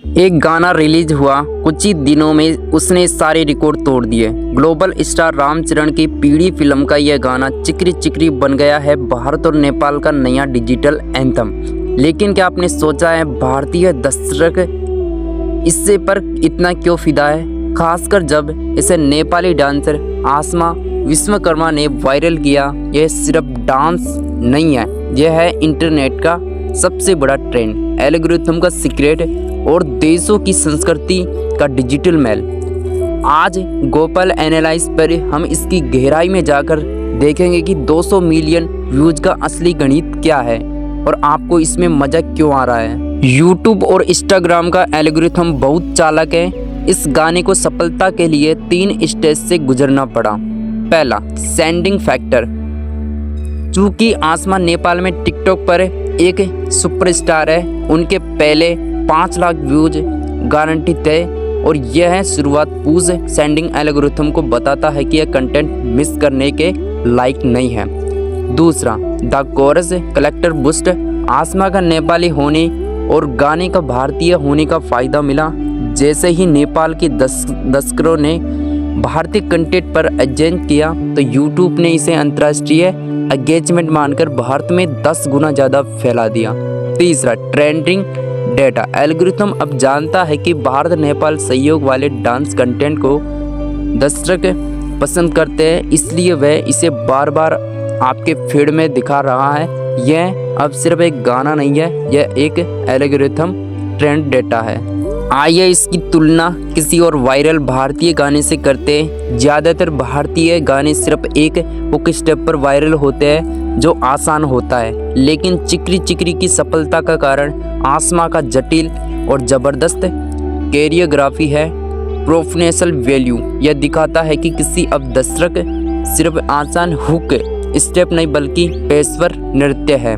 एक गाना रिलीज हुआ, कुछ ही दिनों में उसने सारे रिकॉर्ड तोड़ दिए। ग्लोबल स्टार रामचरण की पीढ़ी फिल्म का यह गाना चिकरी चिकरी बन गया है भारत और नेपाल का नया डिजिटल एंथम। लेकिन क्या आपने सोचा है भारतीय दर्शक इससे पर इतना क्यों फिदा है, खासकर जब इसे नेपाली डांसर आसमा विश्वकर्मा ने वायरल किया। यह सिर्फ डांस नहीं है, यह है इंटरनेट का सबसे बड़ा ट्रेंड, एल्गोरिथम का सीक्रेट और देशों की संस्कृति का डिजिटल मेल। आज गोपाल एनालाइज पर हम इसकी गहराई में जाकर देखेंगे कि 200 मिलियन व्यूज का असली गणित क्या है और आपको इसमें मजा क्यों आ रहा है। यूट्यूब और इंस्टाग्राम का एल्गोरिथम बहुत चालाक है। इस गाने को सफलता के लिए 3 स्टेज से गुजरना पड़ा। पहला, सेंडिंग फैक्टर। चूंकि आसमा नेपाल में टिकटॉक पर एक सुपरस्टार है, उनके पहले 5 लाख व्यूज गारंटी थे और यह है शुरुआत। पूज सेंडिंग एल्गोरिथम को बताता है कि यह कंटेंट मिस करने के लायक नहीं है। दूसरा, द कोरस कलेक्टर बूस्ट। आसमा का नेपाली होने और गाने का भारतीय होने का फायदा मिला। जैसे ही नेपाल के दर्शकों ने भारतीय कंटेंट पर एजेंट किया तो यूट्यूब ने इसे अंतर्राष्ट्रीय एंगेजमेंट मानकर भारत में 10 गुना ज़्यादा फैला दिया। तीसरा, ट्रेंडिंग डेटा। एल्गोरिथम अब जानता है कि भारत नेपाल सहयोग वाले डांस कंटेंट को दर्शक पसंद करते हैं, इसलिए वह इसे बार बार आपके फीड में दिखा रहा है। यह अब सिर्फ एक गाना नहीं है, यह एक एल्गोरिथम ट्रेंड डेटा है। आइए इसकी तुलना किसी और वायरल भारतीय गाने से करते हैं। ज़्यादातर भारतीय गाने सिर्फ एक हुक स्टेप पर वायरल होते हैं जो आसान होता है, लेकिन चिकरी चिकरी की सफलता का कारण आसमा का जटिल और ज़बरदस्त कोरियोग्राफी है। Professional value. यह दिखाता है कि किसी अब दर्शक सिर्फ आसान हुक स्टेप नहीं बल्कि पेशेवर नृत्य है,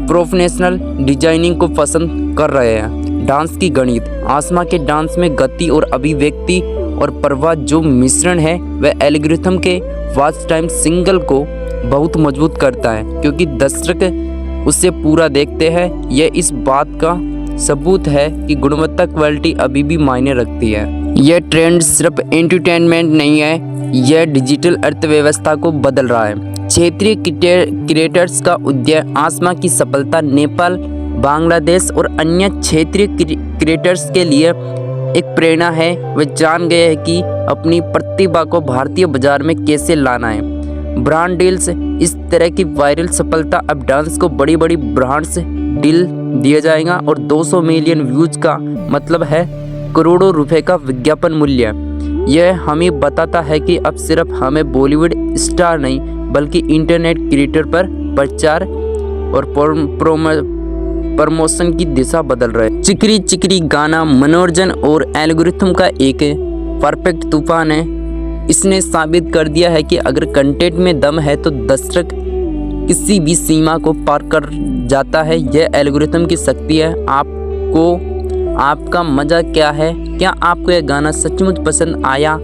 प्रोफेशनल डिजाइनिंग को पसंद कर रहे हैं। डांस की गणित। आसमा के डांस में गति और अभिव्यक्ति और प्रवाह जो मिश्रण है वह एल्गोरिथम के वॉच टाइम सिंगल को बहुत मजबूत करता है, क्योंकि दर्शक उसे पूरा देखते हैं। यह इस बात का सबूत है कि गुणवत्ता क्वालिटी अभी भी मायने रखती है। यह ट्रेंड सिर्फ एंटरटेनमेंट नहीं है, यह डिजिटल अर्थव्यवस्था को बदल रहा है। क्षेत्रीय क्रिएटर्स का उदय। आसमा की सफलता नेपाल, बांग्लादेश और अन्य क्षेत्रीय क्रिएटर्स के लिए एक प्रेरणा है। वे जान गए हैं कि अपनी प्रतिभा को भारतीय बाजार में कैसे लाना है। Brand deals. इस तरह की वायरल सफलता अब डांस को बड़ी बड़ी ब्रांड्स डील दिया जाएगा और 200 मिलियन व्यूज का मतलब है करोड़ों रुपए का विज्ञापन मूल्य। यह हमें बताता है कि अब सिर्फ हमें बॉलीवुड स्टार नहीं बल्कि इंटरनेट क्रिएटर पर प्रचार और प्रमोशन की दिशा बदल रहे। चिकरी चिकरी गाना मनोरंजन और एल्गोरिथम का एक परफेक्ट तूफान है। इसने साबित कर दिया है कि अगर कंटेंट में दम है तो दर्शक किसी भी सीमा को पार कर जाता है। यह एल्गोरिथम की शक्ति है। आपका मज़ा क्या है? क्या आपको यह गाना सचमुच पसंद आया?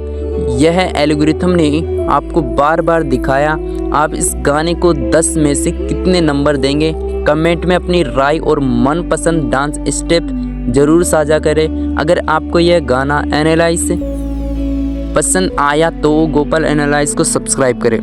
यह एल्गोरिथम ने आपको बार बार दिखाया। आप इस गाने को 10 में से कितने नंबर देंगे? कमेंट में अपनी राय और मनपसंद डांस स्टेप जरूर साझा करें। अगर आपको यह गाना एनालाइज पसंद आया तो गोपाल एनालाइज को सब्सक्राइब करें।